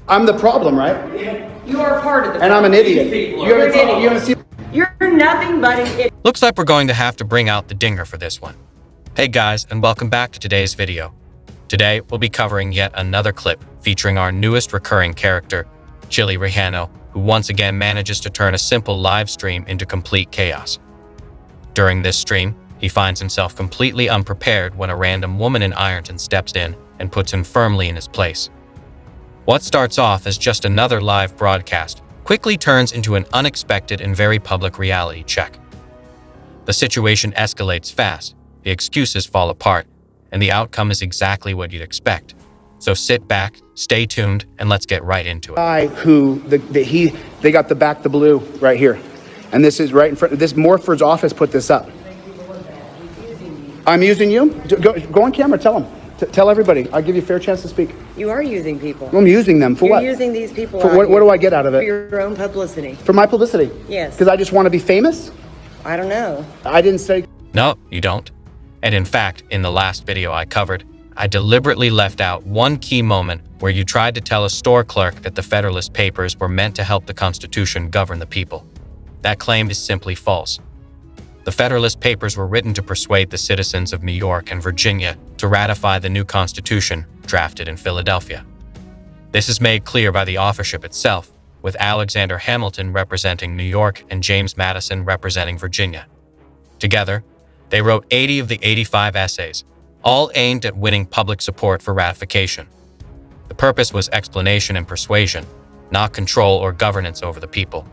I'm the problem, right? You are part of the problem. And I'm an idiot. You're nothing but an idiot. Looks like we're going to have to bring out the dinger for this one. Hey guys, and welcome back to today's video. Today, we'll be covering yet another clip featuring our newest recurring character, Chili Rejano, who once again manages to turn a simple live stream into complete chaos. During this stream, he finds himself completely unprepared when a random woman in Ironton steps in and puts him firmly in his place. What starts off as just another live broadcast quickly turns into an unexpected and very public reality check. The situation escalates fast, the excuses fall apart, and the outcome is exactly what you'd expect. So sit back, stay tuned, and let's get right into it. Guy who they got the blue right here, and this is right in front. This Morford's office put this up. I'm using you. Go on camera. Tell them. Tell everybody. I'll give you a fair chance to speak. You are using people. I'm using them for You're what? You're using these people. For what do I get out of it? For your own publicity. For my publicity? Yes. Because I just want to be famous? I don't know. I didn't say. No, you don't. And in fact, in the last video I covered, I deliberately left out one key moment where you tried to tell a store clerk that the Federalist Papers were meant to help the Constitution govern the people. That claim is simply false. The Federalist Papers were written to persuade the citizens of New York and Virginia to ratify the new Constitution drafted in Philadelphia. This is made clear by the authorship itself, with Alexander Hamilton representing New York and James Madison representing Virginia. Together, they wrote 80 of the 85 essays, all aimed at winning public support for ratification. The purpose was explanation and persuasion, not control or governance over the people.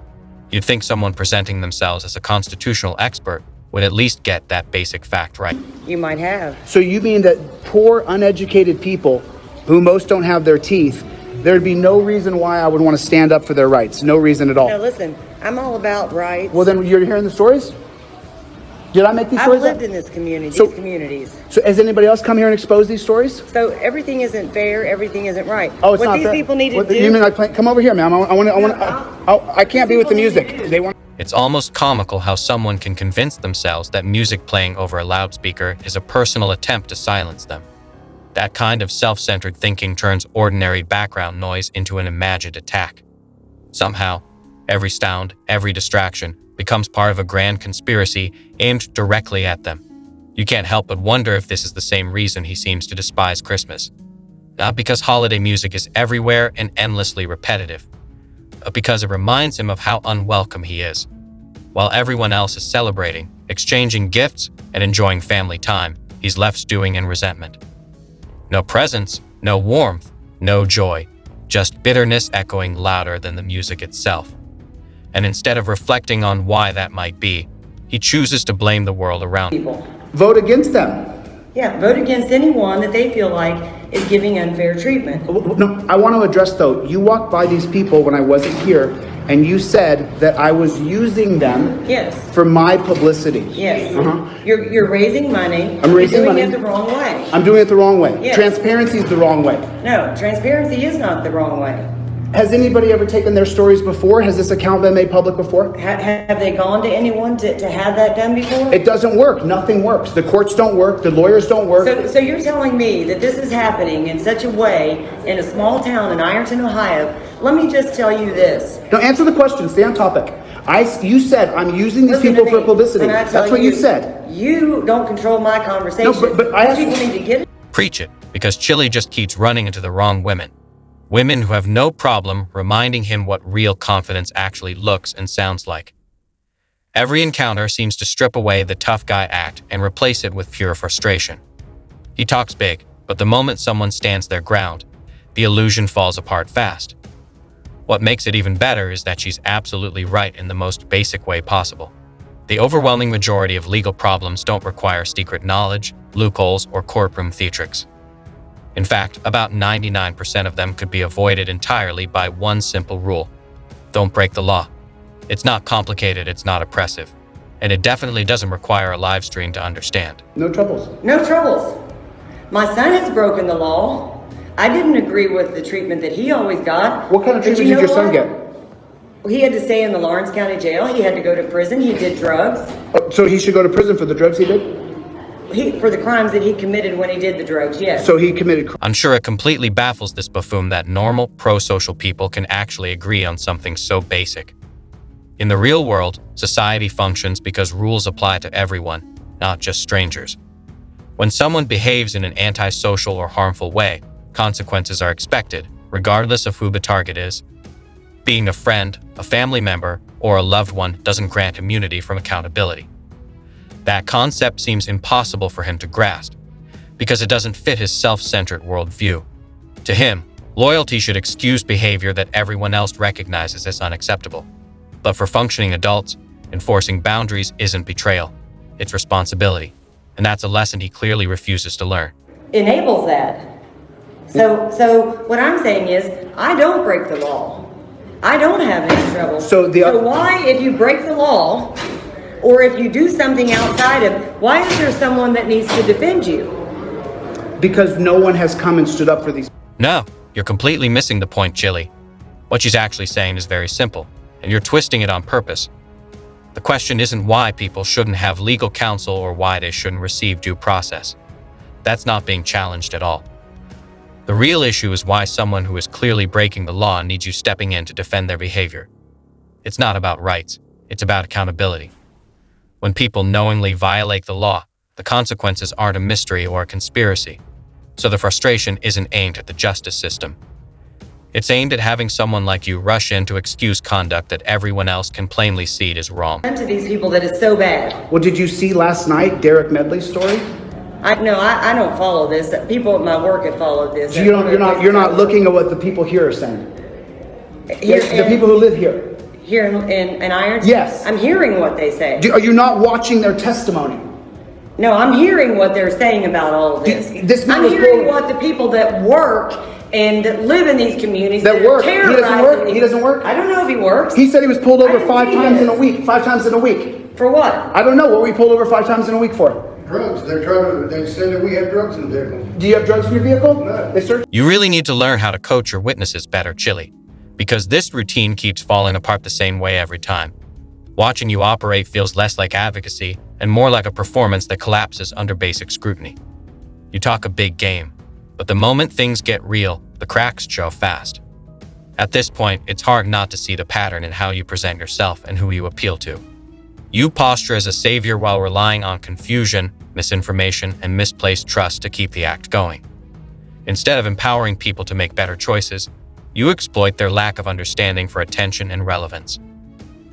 You'd think someone presenting themselves as a constitutional expert would at least get that basic fact right. You might have. So you mean that poor, uneducated people who most don't have their teeth, there'd be no reason why I would want to stand up for their rights. No reason at all. No, listen, I'm all about rights. Well, then you're hearing the stories? Did I make these stories I've lived up? in this community, So- these communities. So has anybody else come here and exposed these stories? So everything isn't fair, everything isn't right. Oh, it's what not these fair. people need to What, do. You mean like come over here, ma'am? I can't be with the music. They want. It's almost comical how someone can convince themselves that music playing over a loudspeaker is a personal attempt to silence them. That kind of self-centered thinking turns ordinary background noise into an imagined attack. Somehow, every sound, every distraction becomes part of a grand conspiracy aimed directly at them. You can't help but wonder if this is the same reason he seems to despise Christmas. Not because holiday music is everywhere and endlessly repetitive, but because it reminds him of how unwelcome he is. While everyone else is celebrating, exchanging gifts, and enjoying family time, he's left stewing in resentment. No presents, no warmth, no joy, just bitterness echoing louder than the music itself. And instead of reflecting on why that might be, he chooses to blame the world around him. People. Vote against them. Yeah, vote against anyone that they feel like is giving unfair treatment. No, I want to address though, you walked by these people when I wasn't here, and you said that I was using them Yes. for my publicity. Yes. Uh-huh. You're raising money. I'm raising You're money. doing it the wrong way. I'm doing it the wrong way. Yes. Transparency is the wrong way. No, transparency is not the wrong way. Has anybody ever taken their stories before? Has this account been made public before? Have they gone to anyone to have that done before? It doesn't work. Nothing works. The courts don't work. The lawyers don't work. So you're telling me that this is happening in such a way in a small town in Ironton, Ohio. Let me just tell you this. No, answer the question. Stay on topic. You said I'm using these Listen people to for me. publicity. When I tell That's what you said. You don't control my conversation. No, but I asked people need to get it. Preach it, because Chili just keeps running into the wrong women. Women who have no problem reminding him what real confidence actually looks and sounds like. Every encounter seems to strip away the tough guy act and replace it with pure frustration. He talks big, but the moment someone stands their ground, the illusion falls apart fast. What makes it even better is that she's absolutely right in the most basic way possible. The overwhelming majority of legal problems don't require secret knowledge, loopholes, or courtroom theatrics. In fact, about 99% of them could be avoided entirely by one simple rule: don't break the law. It's not complicated, it's not oppressive, and it definitely doesn't require a live stream to understand. No troubles. No troubles. My son has broken the law. I didn't agree with the treatment that he always got. What kind of But treatment did your son get? He had to stay in the Lawrence County Jail. He had to go to prison. He did drugs. Oh, so he should go to prison for the drugs he did? for the crimes that he committed when he did the drugs, yes. So he committed I'm sure it completely baffles this buffoon that normal, pro-social people can actually agree on something so basic. In the real world, society functions because rules apply to everyone, not just strangers. When someone behaves in an antisocial or harmful way, consequences are expected, regardless of who the target is. Being a friend, a family member, or a loved one doesn't grant immunity from accountability. That concept seems impossible for him to grasp, because it doesn't fit his self-centered worldview. To him, loyalty should excuse behavior that everyone else recognizes as unacceptable. But for functioning adults, enforcing boundaries isn't betrayal, it's responsibility. And that's a lesson he clearly refuses to learn. Enables that. So what I'm saying is, I don't break the law. I don't have any trouble. So why, if you break the law, or if you do something outside of, why is there someone that needs to defend you? because no one has come and stood up for these. No, you're completely missing the point, Chili. What she's actually saying is very simple, and you're twisting it on purpose. The question isn't why people shouldn't have legal counsel or why they shouldn't receive due process. That's not being challenged at all. The real issue is why someone who is clearly breaking the law needs you stepping in to defend their behavior. It's not about rights, it's about accountability. When people knowingly violate the law, the consequences aren't a mystery or a conspiracy. So the frustration isn't aimed at the justice system. It's aimed at having someone like you rush in to excuse conduct that everyone else can plainly see is wrong. To these people that is so bad. Well, did you see last night Derek Medley's story? I don't follow this. People at my work have followed this. So you're not looking at what the people here are saying. Here The people who live here. Here in Irons? Yes. I'm hearing what they say. Are you not watching their testimony? No, I'm hearing what they're saying about all of this. This man I'm was hearing pulled- what the people that work and that live in these communities That are work. He doesn't terrorizing work? these- He doesn't work? I don't know if he works. He said he was pulled over I didn't 5 see times in a this. week. 5 times in a week. For what? I don't know. What were we pulled over 5 times in a week for? Drugs. They said that we had drugs in the vehicle. Do you have drugs in your vehicle? No. They searched. You really need to learn how to coach your witnesses better, Chili, because this routine keeps falling apart the same way every time. Watching you operate feels less like advocacy and more like a performance that collapses under basic scrutiny. You talk a big game, but the moment things get real, the cracks show fast. At this point, it's hard not to see the pattern in how you present yourself and who you appeal to. You posture as a savior while relying on confusion, misinformation, and misplaced trust to keep the act going. Instead of empowering people to make better choices, you exploit their lack of understanding for attention and relevance.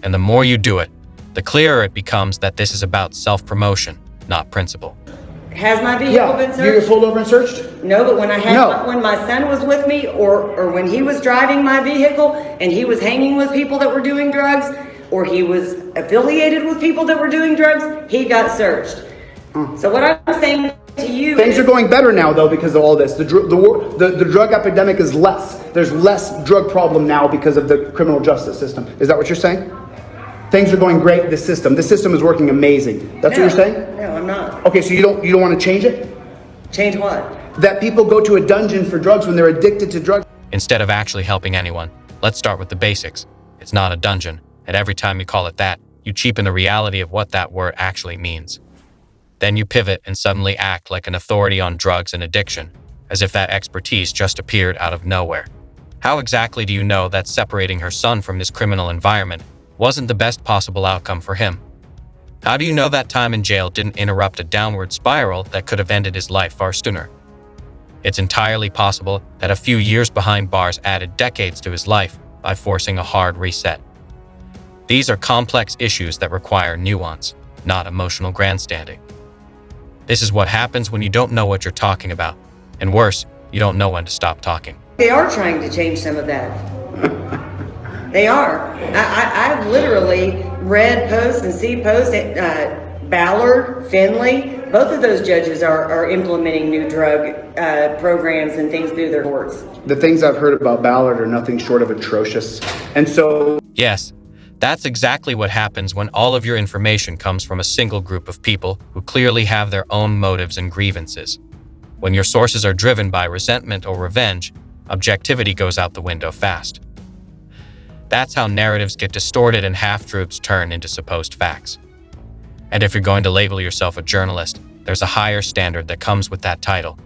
And the more you do it, the clearer it becomes that this is about self-promotion, not principle. Has my vehicle been Yeah. searched? You get pulled over and searched? No, but when No. when my son was with me, or when he was driving my vehicle and he was hanging with people that were doing drugs, or he was affiliated with people that were doing drugs, he got searched. So what I'm saying to you Things is, are going better now, though, because of all this. The drug epidemic is less. There's less drug problem now because of the criminal justice system. Is that what you're saying? Things are going great. The system is working amazing. That's what you're saying? No, I'm not. Okay, so you don't want to change it? Change what? That people go to a dungeon for drugs when they're addicted to drugs. Instead of actually helping anyone, let's start with the basics. It's not a dungeon, and every time you call it that, you cheapen the reality of what that word actually means. Then you pivot and suddenly act like an authority on drugs and addiction, as if that expertise just appeared out of nowhere. How exactly do you know that separating her son from this criminal environment wasn't the best possible outcome for him? How do you know that time in jail didn't interrupt a downward spiral that could have ended his life far sooner? It's entirely possible that a few years behind bars added decades to his life by forcing a hard reset. These are complex issues that require nuance, not emotional grandstanding. This is what happens when you don't know what you're talking about, and worse, you don't know when to stop talking. They are trying to change some of that. They are. I've literally read posts and see posts at Ballard, Finley. Both of those judges are implementing new drug programs and things through their courts. The things I've heard about Ballard are nothing short of atrocious. And so Yes, that's exactly what happens when all of your information comes from a single group of people who clearly have their own motives and grievances. When your sources are driven by resentment or revenge, objectivity goes out the window fast. That's how narratives get distorted and half-truths turn into supposed facts. And if you're going to label yourself a journalist, there's a higher standard that comes with that title.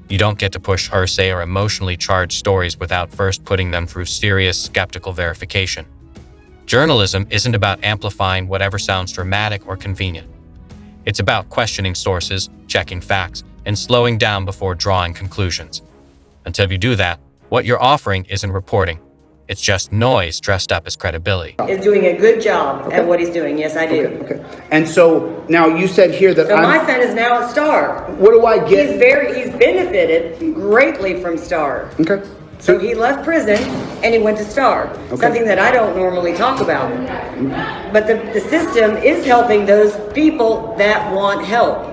You don't get to push hearsay or emotionally charged stories without first putting them through serious, skeptical verification. Journalism isn't about amplifying whatever sounds dramatic or convenient. It's about questioning sources, checking facts, and slowing down before drawing conclusions. Until you do that, what you're offering isn't reporting. It's just noise dressed up as credibility. Is doing a good job at what he's doing. Yes, I do. Okay. And so now you said here that So my son is now at Star. What do I get? He's benefited greatly from Star. Okay. So he left prison and he went to Star. Okay. Something that I don't normally talk about. But the system is helping those people that want help.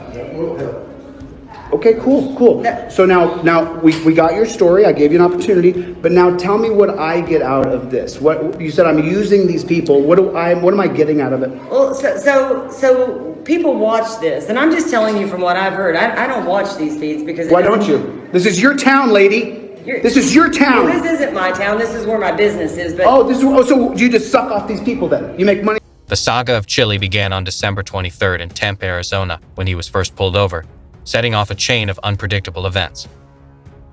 Okay, cool. So now we got your story. I gave you an opportunity, but now tell me what I get out of this. What you said, I'm using these people. What am I getting out of it? Well, so people watch this, and I'm just telling you from what I've heard. I don't watch these feeds because Why don't you? This is your town, lady. This is your town. Well, this isn't my town. This is where my business is. But so you just suck off these people then? You make money? The saga of Chili began on December 23rd in Tempe, Arizona, when he was first pulled over, setting off a chain of unpredictable events.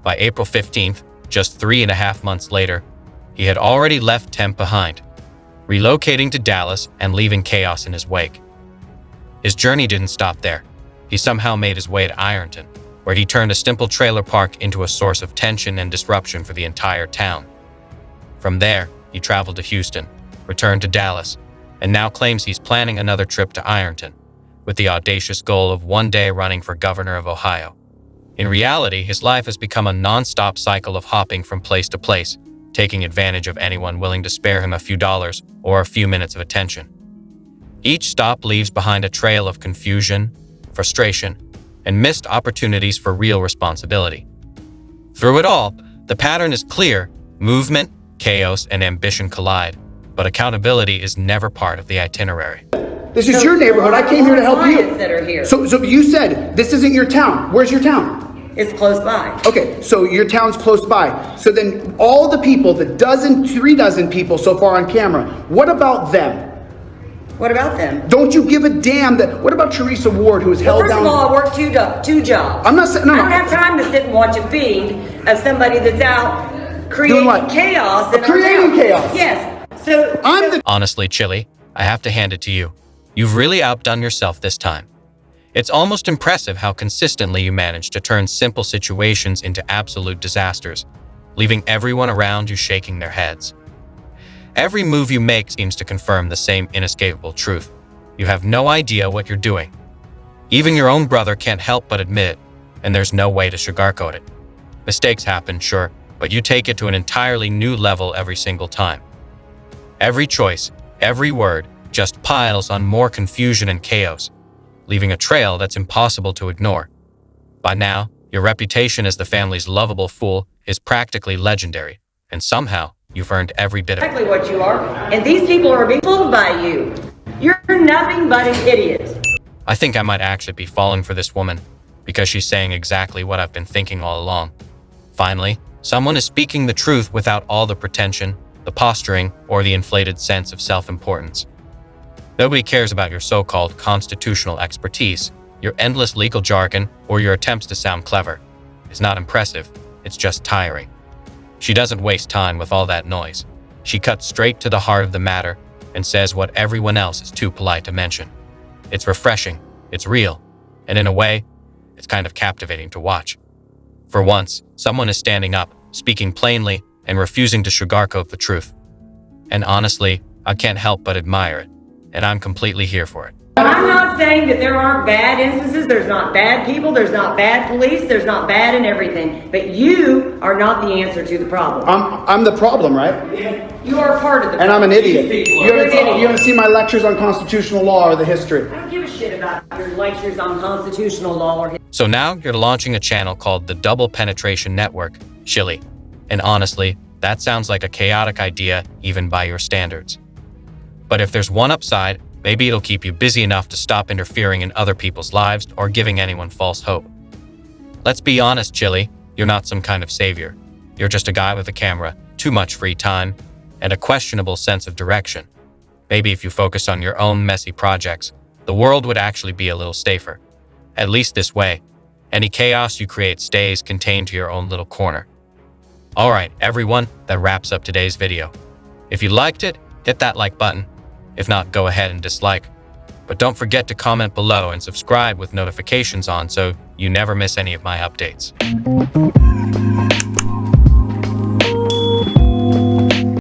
By April 15th, just 3.5 months later, he had already left Tempe behind, relocating to Dallas and leaving chaos in his wake. His journey didn't stop there. He somehow made his way to Ironton, where he turned a simple trailer park into a source of tension and disruption for the entire town. From there, he traveled to Houston, returned to Dallas, and now claims he's planning another trip to Ironton, with the audacious goal of one day running for governor of Ohio. In reality, his life has become a non-stop cycle of hopping from place to place, taking advantage of anyone willing to spare him a few dollars or a few minutes of attention. Each stop leaves behind a trail of confusion, frustration, and missed opportunities for real responsibility. Through it all, the pattern is clear: movement, chaos, and ambition collide, but accountability is never part of the itinerary. This is your neighborhood. I came here to help you. That are here. So you said this isn't your town. Where's your town? It's close by. Okay, so your town's close by. So then all the people, the 3 dozen people so far on camera, what about them? What about them? Don't you give a damn that? What about Teresa Ward, who was held First down? of all, I work two jobs. I'm not saying no. I don't have time to sit and watch a feed of somebody that's out creating what? chaos. In our Creating town. chaos. Yes. So Honestly, Chili, I have to hand it to you. You've really outdone yourself this time. It's almost impressive how consistently you manage to turn simple situations into absolute disasters, leaving everyone around you shaking their heads. Every move you make seems to confirm the same inescapable truth. You have no idea what you're doing. Even your own brother can't help but admit it, and there's no way to sugarcoat it. Mistakes happen, sure, but you take it to an entirely new level every single time. Every choice, every word, just piles on more confusion and chaos, leaving a trail that's impossible to ignore. By now, your reputation as the family's lovable fool is practically legendary, and somehow you've earned every bit of it. exactly what you are. And these people are being fooled by you. You're nothing but an idiot. I think I might actually be falling for this woman, because she's saying exactly what I've been thinking all along. Finally, someone is speaking the truth without all the pretension, the posturing, or the inflated sense of self-importance. Nobody cares about your so-called constitutional expertise, your endless legal jargon, or your attempts to sound clever. It's not impressive, it's just tiring. She doesn't waste time with all that noise. She cuts straight to the heart of the matter and says what everyone else is too polite to mention. It's refreshing, it's real, and in a way, it's kind of captivating to watch. For once, someone is standing up, speaking plainly, and refusing to sugarcoat the truth. And honestly, I can't help but admire it, and I'm completely here for it. I'm not saying that there aren't bad instances, there's not bad people, there's not bad police, there's not bad in everything. But you are not the answer to the problem. I'm the problem, right? You are part of the problem. And I'm an idiot. You You're an idiot. haven't seen my lectures on constitutional law or the history. I don't give a shit about your lectures on constitutional law or So now you're launching a channel called the Double Penetration Network, Chili. And honestly, that sounds like a chaotic idea even by your standards. But if there's one upside, maybe it'll keep you busy enough to stop interfering in other people's lives or giving anyone false hope. Let's be honest, Chili, you're not some kind of savior. You're just a guy with a camera, too much free time, and a questionable sense of direction. Maybe if you focused on your own messy projects, the world would actually be a little safer. At least this way, any chaos you create stays contained to your own little corner. Alright, everyone, that wraps up today's video. If you liked it, hit that like button. If not, go ahead and dislike. But don't forget to comment below and subscribe with notifications on so you never miss any of my updates.